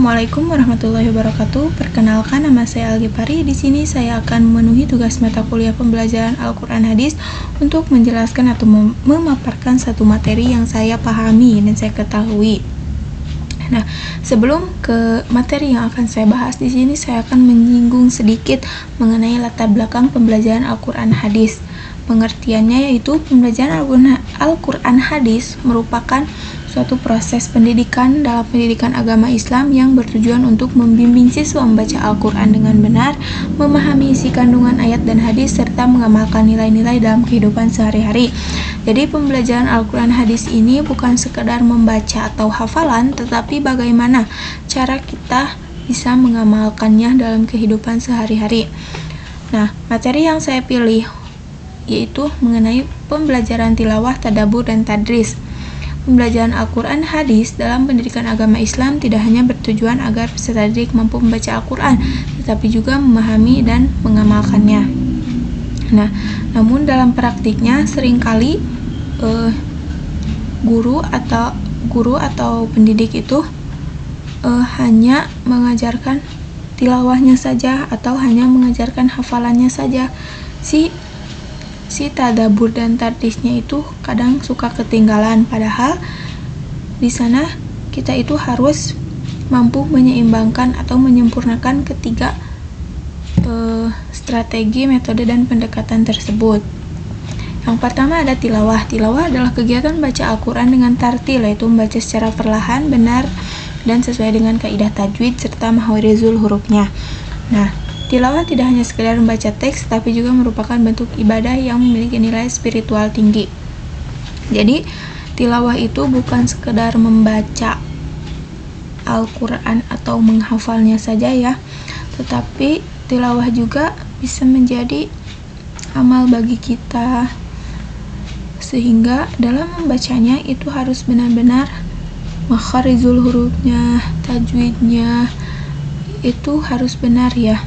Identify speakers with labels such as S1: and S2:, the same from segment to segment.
S1: Assalamualaikum warahmatullahi wabarakatuh. Perkenalkan, nama saya Algipari. Di sini saya akan memenuhi tugas mata kuliah pembelajaran Al-Quran Hadis untuk menjelaskan atau memaparkan satu materi yang saya pahami dan saya ketahui. Nah, sebelum ke materi yang akan saya bahas, di sini saya akan menyinggung sedikit mengenai latar belakang pembelajaran Al-Quran Hadis. Pengertiannya yaitu pembelajaran Al-Quran Hadis merupakan suatu proses pendidikan dalam pendidikan agama Islam yang bertujuan untuk membimbing siswa membaca Al-Quran dengan benar, memahami isi kandungan ayat dan hadis, serta mengamalkan nilai-nilai dalam kehidupan sehari-hari. Jadi pembelajaran Al-Quran Hadis ini bukan sekedar membaca atau hafalan, tetapi bagaimana cara kita bisa mengamalkannya dalam kehidupan sehari-hari. Nah, materi yang saya pilih yaitu mengenai pembelajaran tilawah, tadabbur, dan tadris. Pembelajaran Al-Quran Hadis dalam pendidikan agama Islam tidak hanya bertujuan agar peserta didik mampu membaca Al-Quran, tetapi juga memahami dan mengamalkannya. Nah, namun dalam praktiknya seringkali guru atau pendidik itu hanya mengajarkan tilawahnya saja atau hanya mengajarkan hafalannya saja. Si tadabbur dan tadrisnya itu kadang suka ketinggalan, padahal di sana kita itu harus mampu menyeimbangkan atau menyempurnakan ketiga strategi, metode, dan pendekatan tersebut. Yang pertama ada tilawah. Tilawah adalah kegiatan baca Al-Quran dengan tartil, yaitu membaca secara perlahan, benar, dan sesuai dengan kaidah tajwid serta makhrijul hurufnya. Nah, tilawah tidak hanya sekedar membaca teks, tapi juga merupakan bentuk ibadah yang memiliki nilai spiritual tinggi. Jadi, tilawah itu bukan sekedar membaca Al-Quran atau menghafalnya saja ya, tetapi tilawah juga bisa menjadi amal bagi kita, sehingga dalam membacanya itu harus benar-benar makhrijul hurufnya, tajwidnya itu harus benar ya.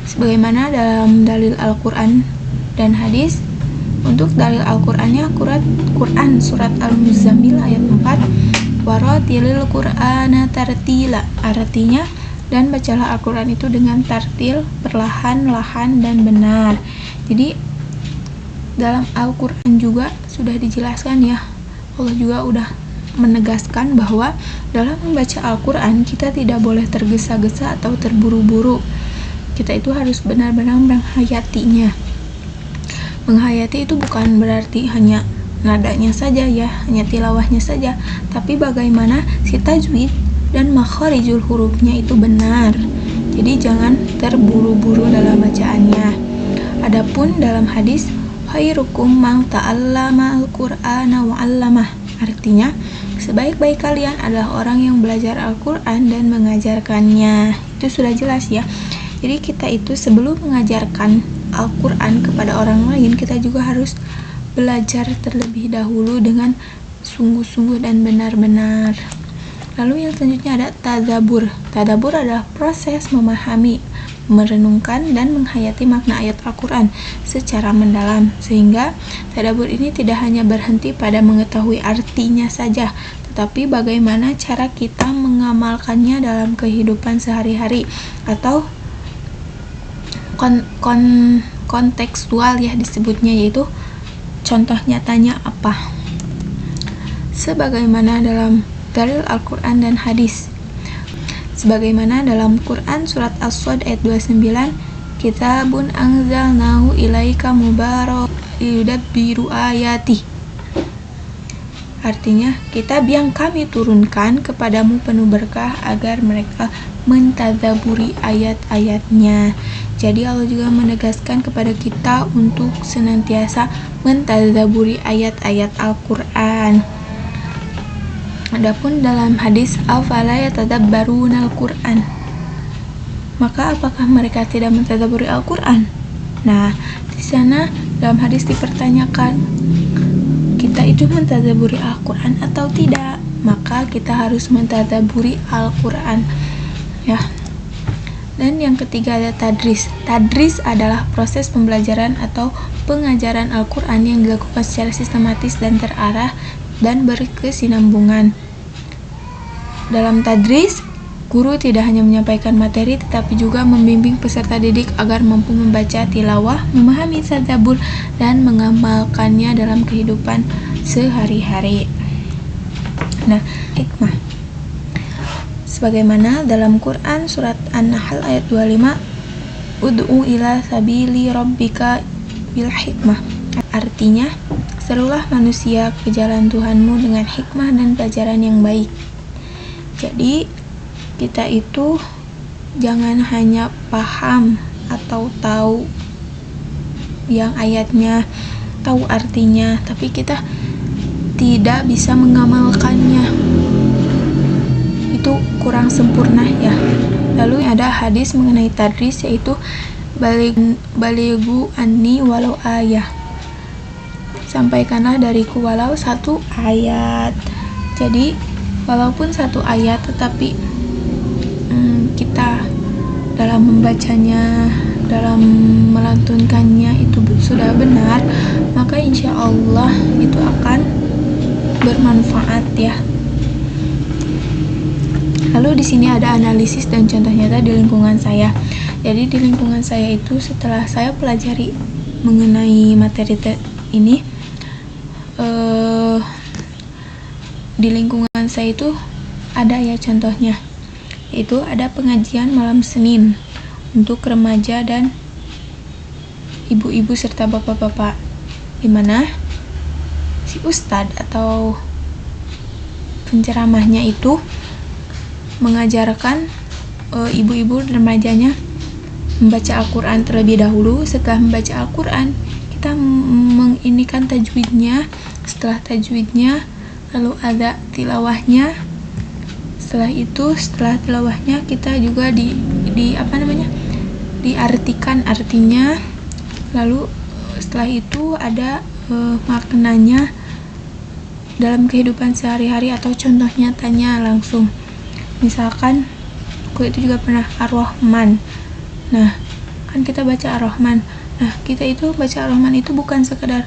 S1: Sebagaimana dalam dalil Al-Quran dan hadis. Untuk dalil Al-Qurannya Quran surat Al-Muzammil ayat 4, waratilil Qur'ana tartila, artinya dan bacalah Al-Quran itu dengan tartil, perlahan, lahan, dan benar. Jadi dalam Al-Quran juga sudah dijelaskan ya, Allah juga udah menegaskan bahwa dalam membaca Al-Quran kita tidak boleh tergesa-gesa atau terburu-buru. Kita itu harus benar-benar menghayatinya. Menghayati itu bukan berarti hanya nadanya saja ya, hanya tilawahnya saja, tapi bagaimana si tajwid dan makhrijul hurufnya itu benar. Jadi jangan terburu-buru dalam bacaannya. Adapun dalam hadis, khairukum man ta'allama al-Qur'ana wa 'allamah, artinya sebaik-baik kalian adalah orang yang belajar Al-Quran dan mengajarkannya. Itu sudah jelas ya. Jadi kita itu sebelum mengajarkan Al-Quran kepada orang lain, kita juga harus belajar terlebih dahulu dengan sungguh-sungguh dan benar-benar. Lalu yang selanjutnya ada tadabbur. Tadabbur adalah proses memahami, merenungkan, dan menghayati makna ayat Al-Quran secara mendalam, sehingga tadabbur ini tidak hanya berhenti pada mengetahui artinya saja, tetapi bagaimana cara kita mengamalkannya dalam kehidupan sehari-hari atau kontekstual ya disebutnya, yaitu contoh nyatanya apa. Sebagaimana dalam dalil Al-Quran dan hadis. Sebagaimana dalam Quran surat As-Sad ayat 29, kitabun anzalnahu ilaika mubarak liyudabbiru ayati. Artinya, kitab yang kami turunkan kepadamu penuh berkah agar mereka mentadabburi ayat-ayatnya. Jadi Allah juga menegaskan kepada kita untuk senantiasa mentadabburi ayat-ayat Al-Quran. Adapun dalam hadis, afala yatadabbaruna al-Quran, maka apakah mereka tidak mentadabburi Al-Quran? Nah, di sana dalam hadis dipertanyakan, kita itu mentadabburi Al-Quran atau tidak? Maka kita harus mentadabburi Al-Quran ya. Dan yang ketiga ada tadris. Tadris adalah proses pembelajaran atau pengajaran Al-Quran yang dilakukan secara sistematis dan terarah dan berkesinambungan. Dalam tadris, Guru tidak hanya menyampaikan materi, tetapi juga membimbing peserta didik agar mampu membaca tilawah, memahami tadabbur, dan mengamalkannya dalam kehidupan sehari-hari. Nah, hikmah. Sebagaimana dalam Quran surat An-Nahl ayat 25, Ud'u ila sabili rabbika bil hikmah. Artinya, serulah manusia ke jalan Tuhanmu dengan hikmah dan pelajaran yang baik. Jadi, kita itu jangan hanya paham atau tahu yang ayatnya, tahu artinya, tapi kita tidak bisa mengamalkannya. Itu kurang sempurna ya. Lalu ada hadis mengenai tadris, yaitu balighu anni walau ayah. Sampaikanlah dariku walau satu ayat. Jadi walaupun satu ayat, tetapi kita dalam membacanya, dalam melantunkannya itu sudah benar, maka insya Allah itu akan bermanfaat ya. Lalu di sini ada analisis dan contoh nyata di lingkungan saya. Jadi di lingkungan saya itu setelah saya pelajari mengenai materi ini, di lingkungan saya itu ada ya contohnya, yaitu ada pengajian malam Senin untuk remaja dan ibu-ibu serta bapak-bapak, di mana si ustadz atau penceramahnya itu mengajarkan ibu-ibu remajanya membaca Al-Quran terlebih dahulu. Setelah membaca Al-Quran, kita menginikan tajwidnya. Setelah tajwidnya, lalu ada tilawahnya. Setelah itu, setelah tilawahnya kita juga diartikan artinya. Lalu setelah itu ada maknanya dalam kehidupan sehari-hari atau contoh nyatanya langsung. Misalkan aku itu juga pernah Ar-Rahman. Nah, kan kita baca Ar-Rahman. Nah, kita itu baca Ar-Rahman itu bukan sekedar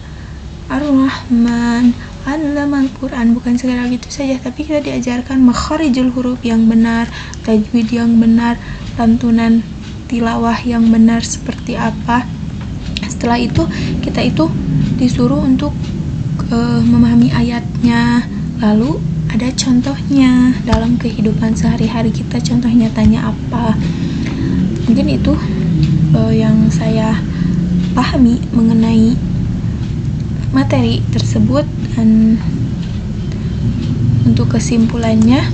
S1: Ar-Rahman, Allamal Quran, bukan sekedar gitu saja, tapi kita diajarkan makharijul huruf yang benar, tajwid yang benar, lantunan tilawah yang benar seperti apa. Setelah itu, kita itu disuruh untuk memahami ayatnya. Lalu ada contohnya dalam kehidupan sehari-hari kita, contoh nyatanya apa. Mungkin itu yang saya pahami mengenai materi tersebut. Dan untuk kesimpulannya,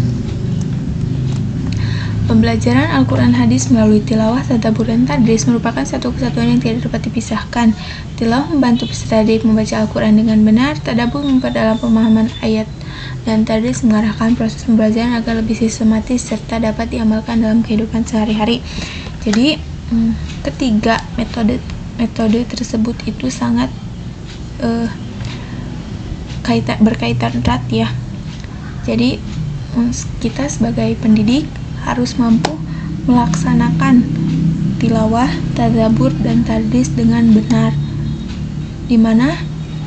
S1: pembelajaran Al-Quran hadis melalui tilawah, tadabbur, dan tadris merupakan satu kesatuan yang tidak dapat dipisahkan. Tilawah membantu peserta didik membaca Al-Quran dengan benar, tadabbur memperdalam pemahaman ayat, dan tadris mengarahkan proses pembelajaran agar lebih sistematis serta dapat diamalkan dalam kehidupan sehari-hari. Jadi ketiga metode tersebut itu sangat berkaitan erat ya. Jadi kita sebagai pendidik harus mampu melaksanakan tilawah, tadabbur, dan tadris dengan benar, dimana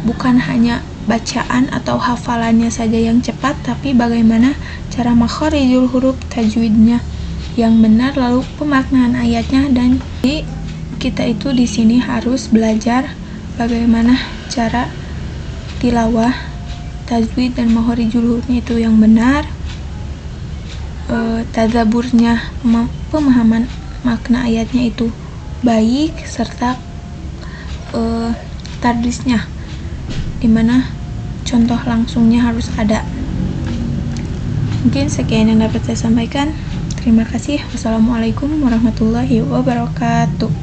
S1: bukan hanya bacaan atau hafalannya saja yang cepat, tapi bagaimana cara makharijul huruf, tajwidnya yang benar, lalu pemaknaan ayatnya. Dan kita itu di sini harus belajar bagaimana cara tilawah, tajwid, dan makharijul hurufnya itu yang benar, tadabburnya, pemahaman makna ayatnya itu baik, serta tadrisnya, dimana contoh langsungnya harus ada. Mungkin sekian yang dapat saya sampaikan. Terima kasih. Wassalamualaikum warahmatullahi wabarakatuh.